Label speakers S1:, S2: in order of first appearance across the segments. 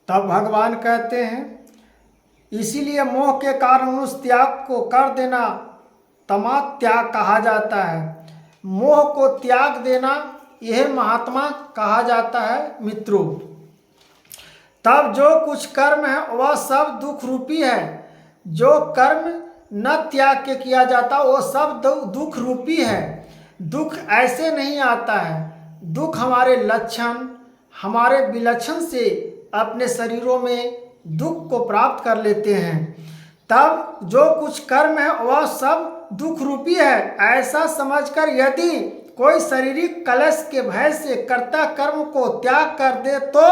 S1: तब भगवान कहते हैं इसीलिए मोह के कारण उस त्याग को कर देना तमाम त्याग कहा जाता है। मोह को त्याग देना यह महात्मा कहा जाता है मित्रों। तब जो कुछ कर्म है वह सब दुख रूपी है। जो कर्म न त्याग के किया जाता वो सब दुख रूपी है। दुख ऐसे नहीं आता है। दुख हमारे लक्षण, हमारे विलक्षण से अपने शरीरों में दुख को प्राप्त कर लेते हैं। तब जो कुछ कर्म है वह सब दुख रूपी है ऐसा समझकर यदि कोई शारीरिक कलश के भय से कर्ता कर्म को त्याग कर दे तो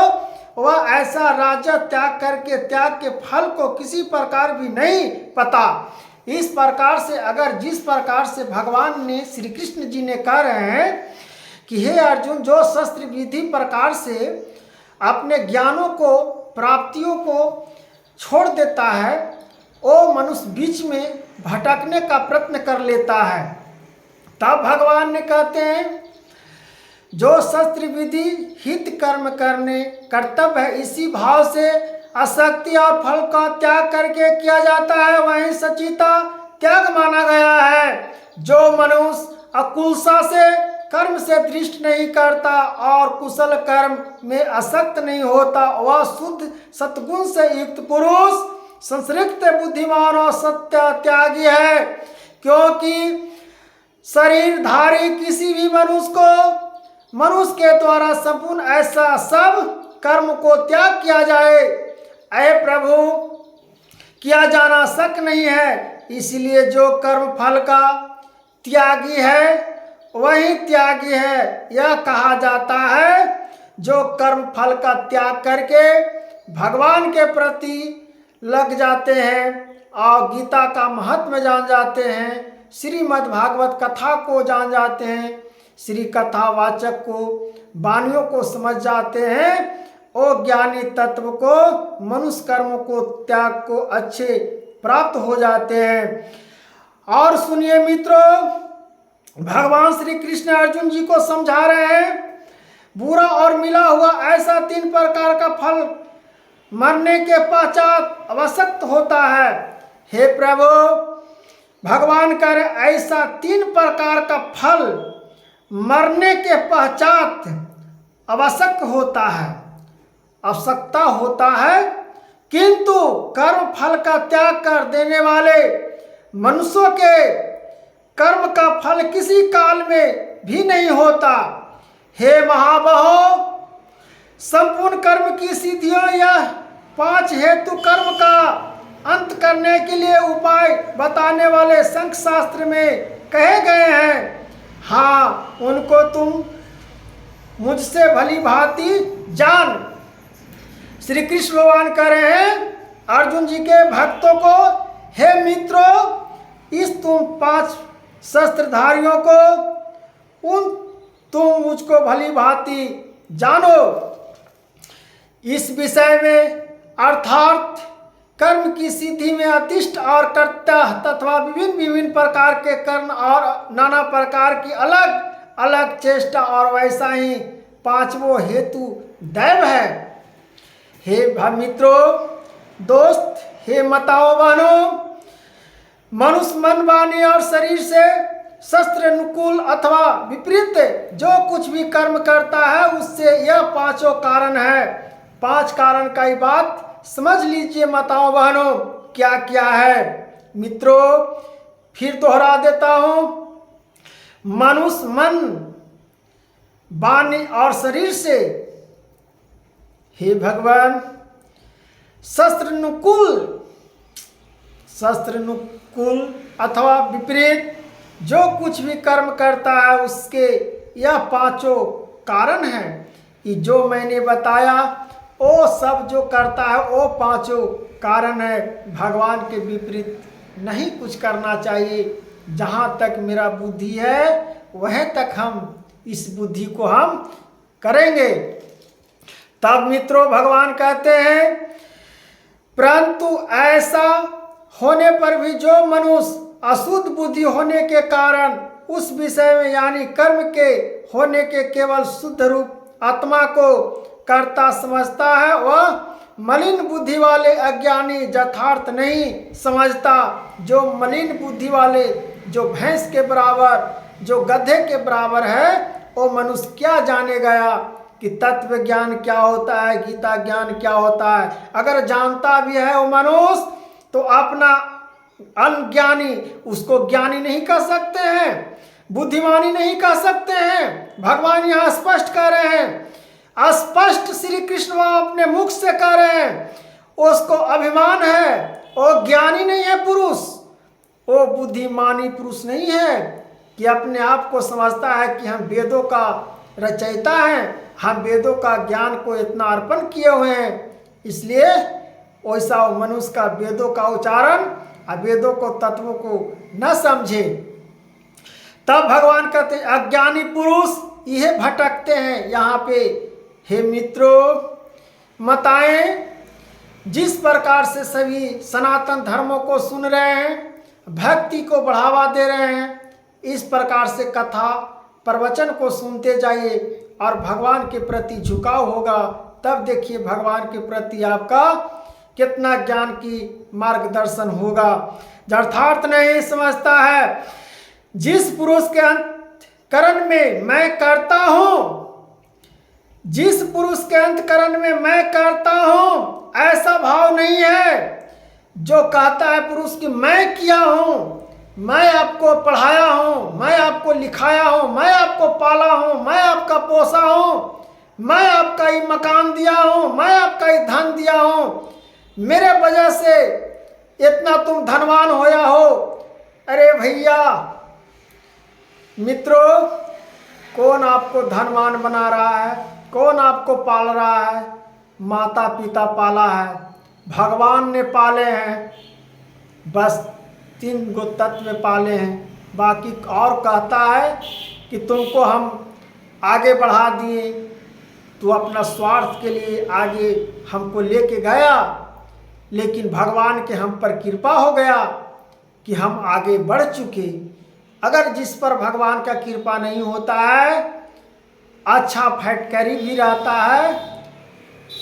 S1: वह ऐसा राज्य त्याग करके त्याग के फल को किसी प्रकार भी नहीं पता। इस प्रकार से अगर जिस प्रकार से भगवान ने श्री कृष्ण जी ने कह रहे हैं कि हे अर्जुन, जो शस्त्र विधि प्रकार से अपने ज्ञानों को प्राप्तियों को छोड़ देता है वो मनुष्य बीच में भटकने का प्रयत्न कर लेता है। तब भगवान ने कहते हैं जो शस्त्र विधि हित कर्म करने कर्तव्य है इसी भाव से आसक्ति और फल का त्याग करके किया जाता है वही सचिता त्याग माना गया है। जो मनुष्य अकुलसा से कर्म से दृष्टि नहीं करता और कुशल कर्म में आसक्त नहीं होता वह शुद्ध सत्गुण से युक्त पुरुष संश्रिक्त बुद्धिमान और सत्य त्यागी है। क्योंकि शरीरधारी किसी भी मनुष्य के द्वारा संपूर्ण ऐसा सब कर्म को त्याग किया जाए ऐ प्रभु किया जाना शक नहीं है। इसलिए जो कर्म फल का त्यागी है वही त्यागी है यह कहा जाता है। जो कर्म फल का त्याग करके भगवान के प्रति लग जाते हैं और गीता का महत्व जान जाते हैं, श्रीमद् भागवत कथा को जान जाते हैं, श्री कथा वाचक को वाणियों को समझ जाते हैं और ज्ञानी तत्व को मनुष्य कर्म को त्याग को अच्छे प्राप्त हो जाते हैं। और सुनिए मित्रों, भगवान श्री कृष्ण अर्जुन जी को समझा रहे हैं बुरा और मिला हुआ ऐसा 3 प्रकार का फल मरने के पश्चात अवश्य होता है। हे प्रभु, भगवान कह रहे ऐसा 3 प्रकार का फल मरने के पश्चात आवश्यक होता है, आवश्यकता होता है, किंतु कर्म फल का त्याग कर देने वाले मनुष्यों के कर्म का फल किसी काल में भी नहीं होता। हे महाबाहो, संपूर्ण कर्म की सिद्धियों यह 5 हेतु कर्म का अंत करने के लिए उपाय बताने वाले संख्य शास्त्र में कहे गए हैं। हाँ, उनको तुम मुझसे भली भांति जान। श्री कृष्ण भगवान कह रहे हैं अर्जुन जी के भक्तों को, हे मित्रों, इस तुम 5 शस्त्रधारियों को तुम मुझको भली भांति जानो। इस विषय में अर्थात कर्म की सिद्धि में अतिष्ठ और कर्ता तथा विभिन्न प्रकार के कर्म और नाना प्रकार की अलग अलग चेष्टा और वैसा ही 5वां हेतु दैव है। हे मित्रों, दोस्त, हे माताओं बहनों, मनुष्य मन वाणी और शरीर से शस्त्र अनुकूल अथवा विपरीत जो कुछ भी कर्म करता है उससे यह 5 कारण है। 5 कारण का ही बात समझ लीजिए माताओं बहनों क्या क्या है। मित्रों, फिर दोहरा देता हूं, मनुष्य मन वाणी और शरीर से, हे भगवान, शस्त्र अनुकूल अथवा विपरीत जो कुछ भी कर्म करता है उसके यह 5 कारण हैं। ये जो मैंने बताया वो सब जो करता है वो 5 कारण है। भगवान के विपरीत नहीं कुछ करना चाहिए। जहाँ तक मेरा बुद्धि है वहीं तक हम इस बुद्धि को हम करेंगे। तब मित्रों भगवान कहते हैं, परंतु ऐसा होने पर भी जो मनुष्य अशुद्ध बुद्धि होने के कारण उस विषय में यानी कर्म के होने के केवल शुद्ध रूप आत्मा को कर्ता समझता है वह मलिन बुद्धि वाले अज्ञानी यथार्थ नहीं समझता। जो मलिन बुद्धि वाले, जो भैंस के बराबर, जो गधे के बराबर है, वो मनुष्य क्या जाने गया कि तत्व ज्ञान क्या होता है, गीता ज्ञान क्या होता है। अगर जानता भी है वो मनुष्य, तो अपना अज्ञानी, उसको ज्ञानी नहीं कह सकते हैं, बुद्धिमानी नहीं कह सकते हैं। भगवान यहाँ स्पष्ट कह रहे हैं, स्पष्ट श्री कृष्ण वहाँ अपने मुख से कह रहे हैं, उसको अभिमान है, वो ज्ञानी नहीं है पुरुष, वो बुद्धिमानी पुरुष नहीं है कि अपने आप को समझता है कि हम वेदों का रचयिता हैं, हम वेदों का ज्ञान को इतना अर्पण किए हुए हैं, इसलिए वैसा मनुष्य का वेदों का उच्चारण, वेदों को, तत्वों को न समझे। तब भगवान कहते हैं अज्ञानी पुरुष यह भटकते हैं यहाँ पे। हे मित्रों, माताएं, जिस प्रकार से सभी सनातन धर्मों को सुन रहे हैं, भक्ति को बढ़ावा दे रहे हैं, इस प्रकार से कथा प्रवचन को सुनते जाइए और भगवान के प्रति झुकाव होगा। तब देखिए भगवान के प्रति आपका कितना ज्ञान की मार्गदर्शन होगा। यथार्थ नहीं समझता है, जिस पुरुष के अंतकरण में मैं करता हूँ, जिस पुरुष के अंतकरण में मैं करता हूँ, ऐसा भाव नहीं है जो कहता है पुरुष कि मैं किया हूँ, मैं आपको पढ़ाया हूँ, मैं आपको लिखाया हूँ, मैं आपको पाला हूँ, मैं आपका पोसा हूँ, मैं आपका ही मकान दिया हूँ, मैं आपका ही धन दिया हूँ, मेरे वजह से इतना तुम धनवान होया हो। अरे भैया मित्रों, कौन आपको धनवान बना रहा है, कौन आपको पाल रहा है? माता पिता पाला है, भगवान ने पाले हैं, बस 3 गो तत्व पाले हैं। बाकी और कहता है कि तुमको हम आगे बढ़ा दिए, तो अपना स्वार्थ के लिए आगे हमको लेके गया, लेकिन भगवान के हम पर कृपा हो गया कि हम आगे बढ़ चुके। अगर जिस पर भगवान का कृपा नहीं होता है, अच्छा फैक्ट्री भी रहता है,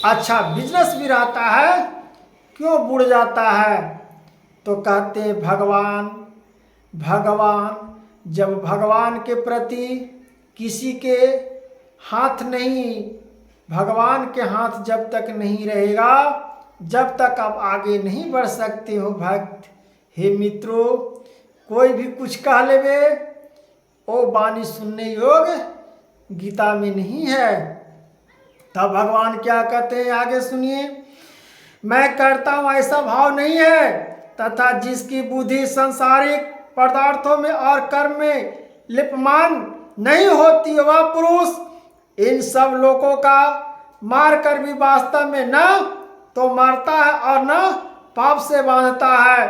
S1: अच्छा बिजनेस भी रहता है, क्यों बुड़ जाता है? तो कहते हैं भगवान जब भगवान के प्रति किसी के हाथ नहीं, भगवान के हाथ जब तक नहीं रहेगा, जब तक आप आगे नहीं बढ़ सकते हो भक्त। हे मित्रों, कोई भी कुछ कह लेवे, वो वाणी सुनने योग्य गीता में नहीं है। तब भगवान क्या कहते हैं, आगे सुनिए। मैं करता हूँ ऐसा भाव नहीं है, तथा जिसकी बुद्धि सांसारिक पदार्थों में और कर्म में लिप्यमान नहीं होती, वह पुरुष इन सब लोगों का मार कर भी वास्तव में न तो मारता है और न पाप से बांधता है।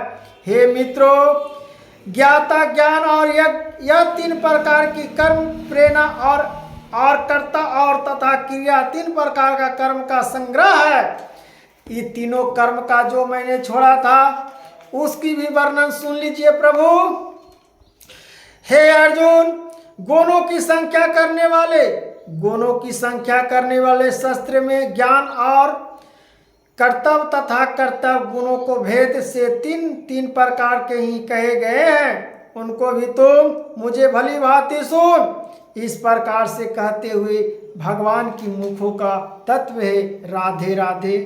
S1: हे मित्रों, ज्ञाता ज्ञान और यह 3 प्रकार की कर्म प्रेरणा और कर्ता और तथा क्रिया 3 प्रकार का कर्म का संग्रह है। ये तीनों कर्म का जो मैंने छोड़ा था उसकी भी वर्णन सुन लीजिए प्रभु। हे अर्जुन, गुणों की संख्या करने वाले शास्त्र में ज्ञान और कर्तव्य तथा कर्तव्य गुणों को भेद से 3 प्रकार के ही कहे गए हैं, उनको भी तुम मुझे भली भांति सुन। इस प्रकार से कहते हुए भगवान की मुखों का तत्व है राधे राधे।